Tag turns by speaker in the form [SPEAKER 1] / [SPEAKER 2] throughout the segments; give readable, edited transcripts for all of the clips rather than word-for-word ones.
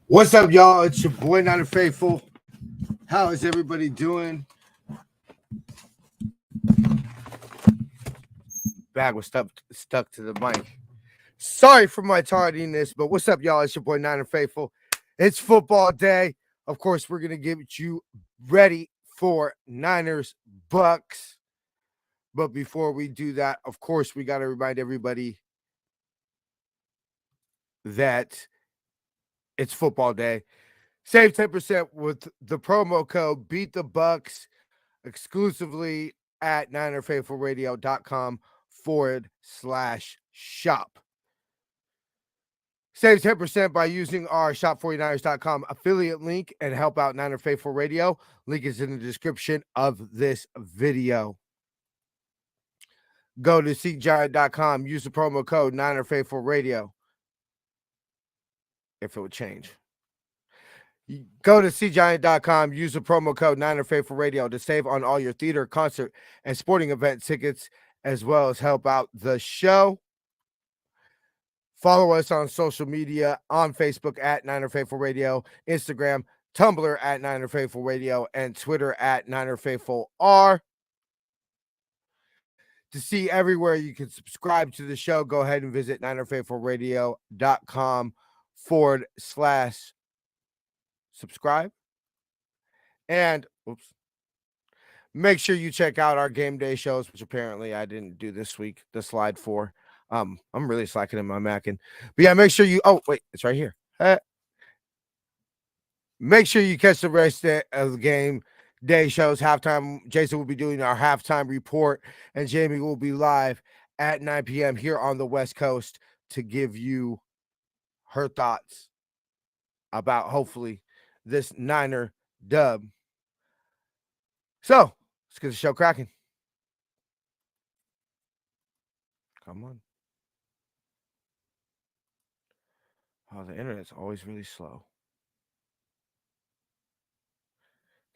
[SPEAKER 1] What's up, y'all? It's your boy, Not a Faithful. How is everybody doing? Bag was stuck to the mic. Sorry for my tardiness, but what's up, y'all? It's your boy, Not a Faithful. It's football day. Of course, we're going to get you ready for Niners Bucks. But before we do that, of course, we got to remind everybody that it's football day. Save 10% with the promo code Beat the Bucks exclusively at NinerFaithfulRadio.com/shop. Save 10% by using our shop49ers.com affiliate link and help out Niner Faithful Radio. Link is in the description of this video. Go to SeatGiant.com. Use the promo code Niner Faithful Radio. If it would change. Go to SeatGiant.com. Use the promo code Niner Faithful Radio to save on all your theater, concert, and sporting event tickets, as well as help out the show. Follow us on social media on Facebook at Niner Faithful Radio, Instagram, Tumblr at Niner Faithful Radio, and Twitter at Niner Faithful R. To see everywhere you can subscribe to the show, go ahead and visit NinerFaithfulRadio.com/subscribe. And make sure you check out our game day shows, which apparently I didn't do this week, the slide for. I'm really slacking in my Mackin. But yeah, make sure you it's right here. Make sure you catch the rest of the game day shows. Halftime, Jason will be doing our halftime report, and Jamie will be live at 9 p.m. here on the West Coast to give you her thoughts about hopefully this Niner dub. So let's get the show cracking. Come on. Oh, the internet's always really slow.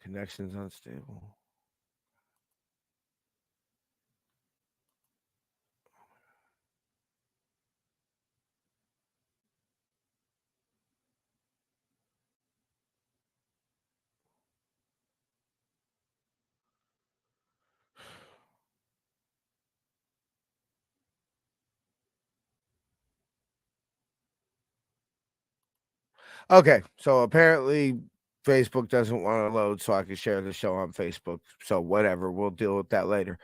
[SPEAKER 1] Connection's unstable. Okay, so apparently Facebook doesn't want to load so I can share the show on Facebook. So whatever, we'll deal with that later.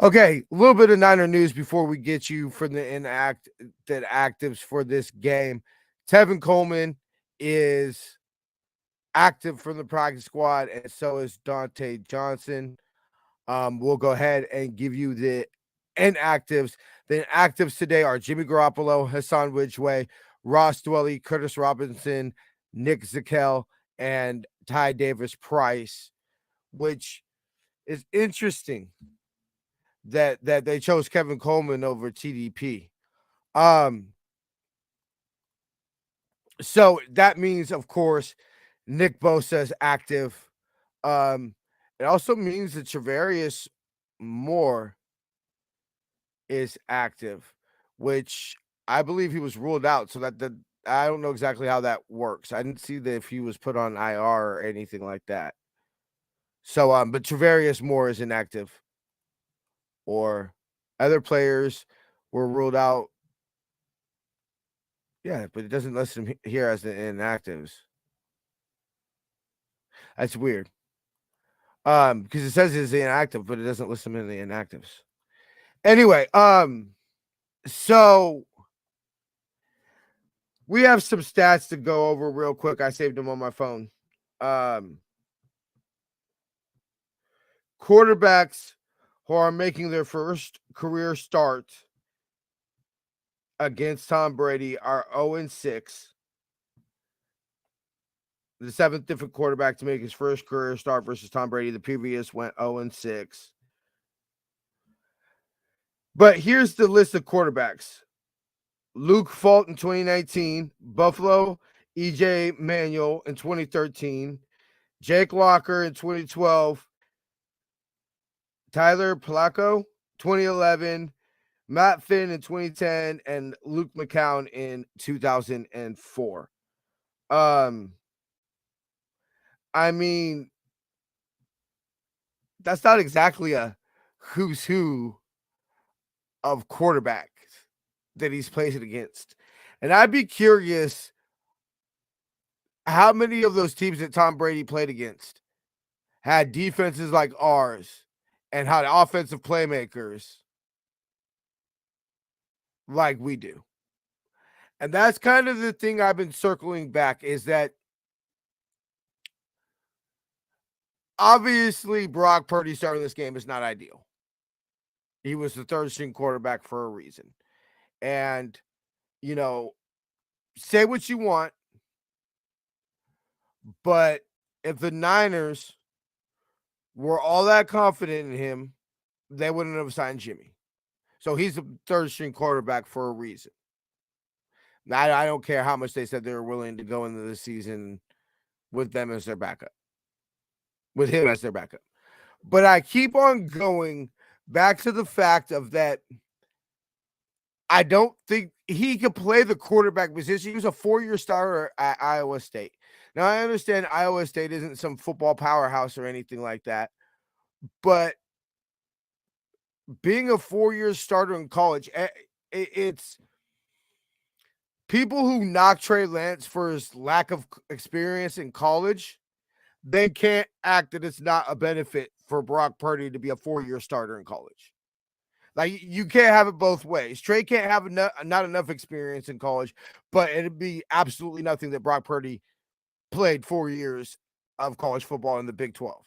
[SPEAKER 1] Okay, a little bit of Niner news before we get you from the actives for this game. Tevin Coleman is active from the practice squad, and so is Dante Johnson. We'll go ahead and give you the inactives. The inactives today are Jimmy Garoppolo, Hassan Ridgeway, Ross Dwelly, Curtis Robinson, Nick Zakel, and Ty Davis Price, which is interesting that they chose Kevin Coleman over TDP. So that means, of course, Nick Bosa is active. It also means that Travarius Moore is active, which I believe he was ruled out. So that I don't know exactly how that works. I didn't see that if he was put on IR or anything like that. So, but Travarius Moore is inactive, or other players were ruled out. Yeah, but it doesn't list him here as the inactives. That's weird. Because it says he's inactive, but it doesn't list him in the inactives. Anyway, so we have some stats to go over real quick. I saved them on my phone. Quarterbacks who are making their first career start against Tom Brady are 0-6. The seventh different quarterback to make his first career start versus Tom Brady. The previous went 0-6. But here's the list of quarterbacks. Luke Falk in 2019, Buffalo, E.J. Manuel in 2013, Jake Locker in 2012, Tyler Placo 2011, Matt Finn in 2010, and Luke McCown in 2004. Um, I mean, that's not exactly a who's who of quarterbacks that he's played against. And I'd be curious how many of those teams that Tom Brady played against had defenses like ours and had offensive playmakers like we do. And that's kind of the thing I've been circling back is that obviously Brock Purdy starting this game is not ideal. He was the third string quarterback for a reason. And, you know, say what you want, but if the Niners were all that confident in him, they wouldn't have signed Jimmy. So he's a third string quarterback for a reason. I don't care how much they said they were willing to go into the season with them as their backup, with him as their backup. But I keep on going back to the fact of that I don't think he could play the quarterback position. He was a 4-year starter at Iowa State. Now, I understand Iowa State isn't some football powerhouse or anything like that, but being a 4-year starter in college, it's people who knock Trey Lance for his lack of experience in college. They can't act that it's not a benefit for Brock Purdy to be a 4-year starter in college. Like you can't have it both ways. Trey can't have not enough experience in college, but it'd be absolutely nothing that Brock Purdy played 4 years of college football in the Big 12.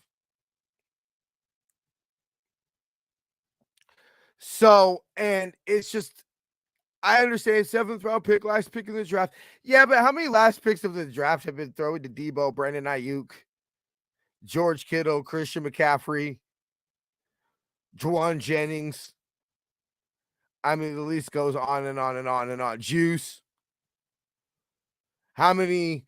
[SPEAKER 1] So, and it's just I understand 7th round pick, last pick in the draft. Yeah, but how many last picks of the draft have been thrown to Debo, Brandon Ayuk, George Kittle, Christian McCaffrey, Juwan Jennings? I mean, the list goes on and on and on and on. Juice. How many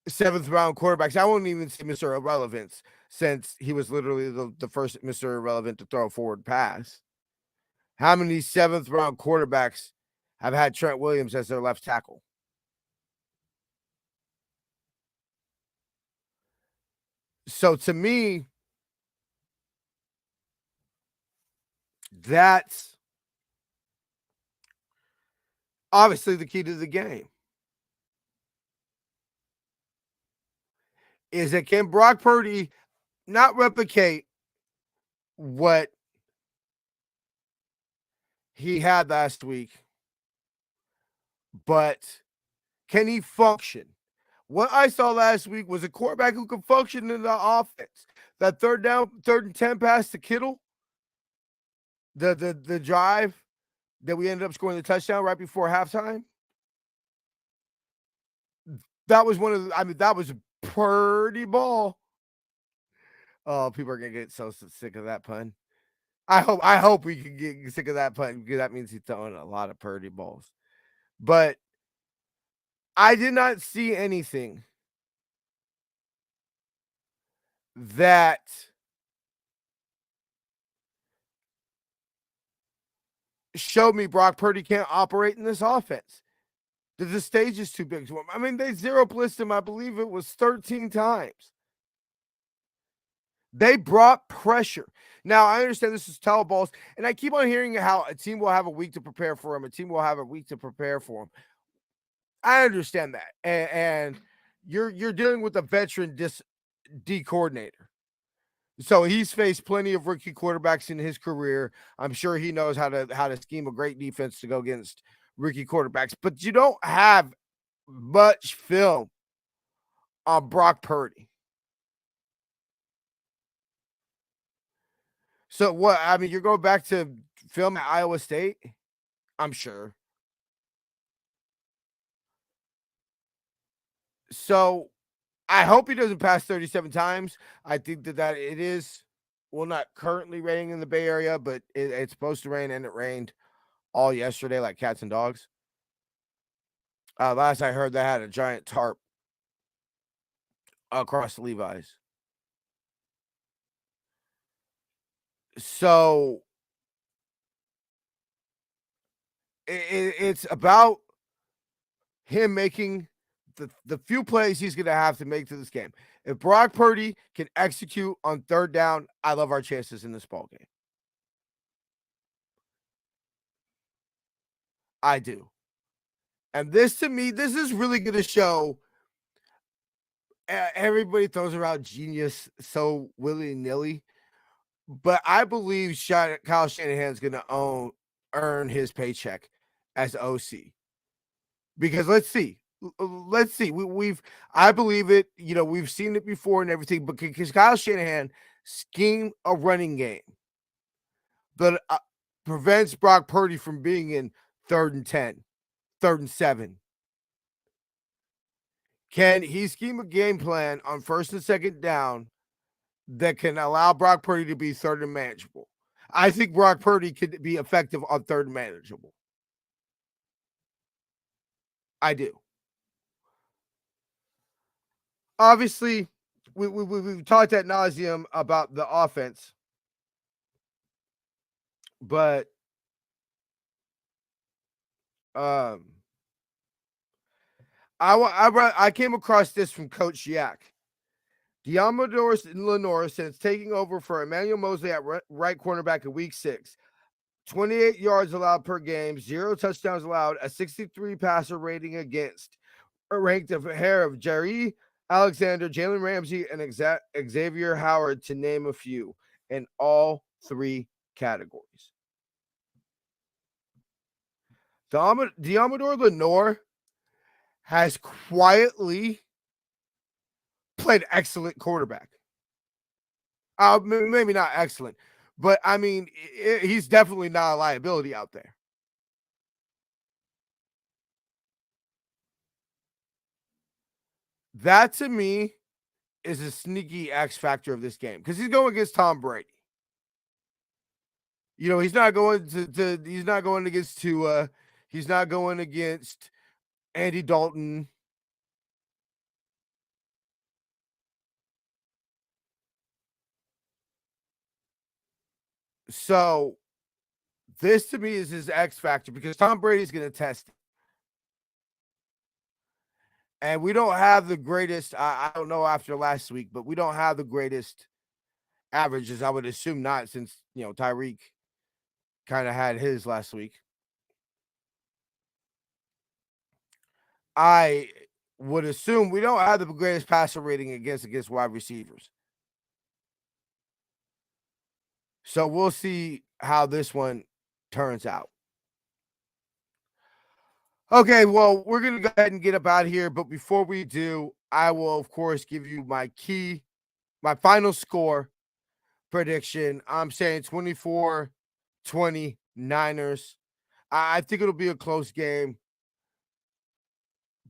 [SPEAKER 1] 7th round quarterbacks? I won't even say Mr. Irrelevance since he was literally the first Mr. Irrelevant to throw a forward pass. How many 7th round quarterbacks have had Trent Williams as their left tackle? So to me, that's obviously the key to the game. Is that can Brock Purdy not replicate what he had last week, but can he function? What I saw last week was a quarterback who could function in the offense. That third and 10 pass to Kittle, the drive that we ended up scoring the touchdown right before halftime. That was one of the, I mean, that was a pretty ball. Oh, people are gonna get so sick of that pun. I hope we can get sick of that pun because that means he's throwing a lot of Purdy balls. But I did not see anything that showed me Brock Purdy can't operate in this offense. The stage is too big to him. I mean, they zero blitzed him, I believe it was 13 times. They brought pressure. Now, I understand this is tell balls, and I keep on hearing how a team will have a week to prepare for him. A team will have a week to prepare for him. I understand that. And you're dealing with a veteran D coordinator. So he's faced plenty of rookie quarterbacks in his career. I'm sure he knows how to scheme a great defense to go against rookie quarterbacks, but you don't have much film on Brock Purdy. So what? I mean, you're going back to film at Iowa State. I'm sure. So I hope he doesn't pass 37 times. I think that it is well not currently raining in the Bay Area, but it's supposed to rain, and it rained all yesterday like cats and dogs. Last I heard, they had a giant tarp across Levi's. So it's about him making the few plays he's going to have to make to this game. If Brock Purdy can execute on third down, I love our chances in this ball game. I do. And this, to me, this is really going to show. Everybody throws around genius so willy-nilly, but I believe Kyle Shanahan's going to earn his paycheck as OC. Because let's see. I believe it. You know, we've seen it before and everything, but because Kyle Shanahan schemed a running game that prevents Brock Purdy from being in 3rd and 10, 3rd and 7. Can he scheme a game plan on 1st and 2nd down that can allow Brock Purdy to be 3rd and manageable? I think Brock Purdy could be effective on 3rd and manageable. I do. Obviously, we've talked ad nauseum about the offense, but I came across this from Coach Yak. Diamador Lenore, since taking over for Emmanuel Mosley at right cornerback in Week 6, 28 yards allowed per game, 0 touchdowns allowed, a 63 passer rating against, ranked ahead of Jerry Alexander, Jalen Ramsey, and Xavier Howard, to name a few, in all 3 categories. Diamador Lenore has quietly played excellent quarterback. Maybe not excellent, but I mean, he's definitely not a liability out there. That, to me, is a sneaky X factor of this game because he's going against Tom Brady. You know, he's not going he's not going against Tua. He's not going against Andy Dalton. So this, to me, is his X factor because Tom Brady's going to test it. And we don't have the greatest, I don't know after last week, but we don't have the greatest averages. I would assume not, since, you know, Tyreek kind of had his last week. I would assume we don't have the greatest passer rating against wide receivers. So we'll see how this one turns out. Okay, well, we're going to go ahead and get up out of here. But before we do, I will, of course, give you my final score prediction. I'm saying 24-20 Niners. I think it'll be a close game.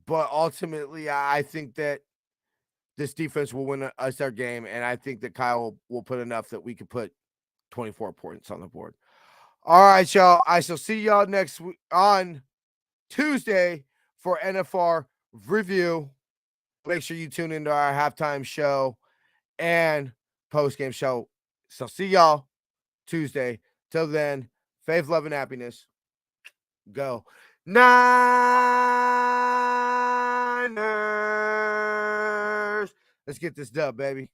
[SPEAKER 1] But ultimately, I think that this defense will win us our game. And I think that Kyle will put enough that we could put 24 points on the board. All right, y'all. I shall see y'all next week on Tuesday for NFR review. Make sure you tune into our halftime show and post-game show. So see y'all Tuesday. Till then, faith, love, and happiness. Go Niners! Let's get this dub, baby.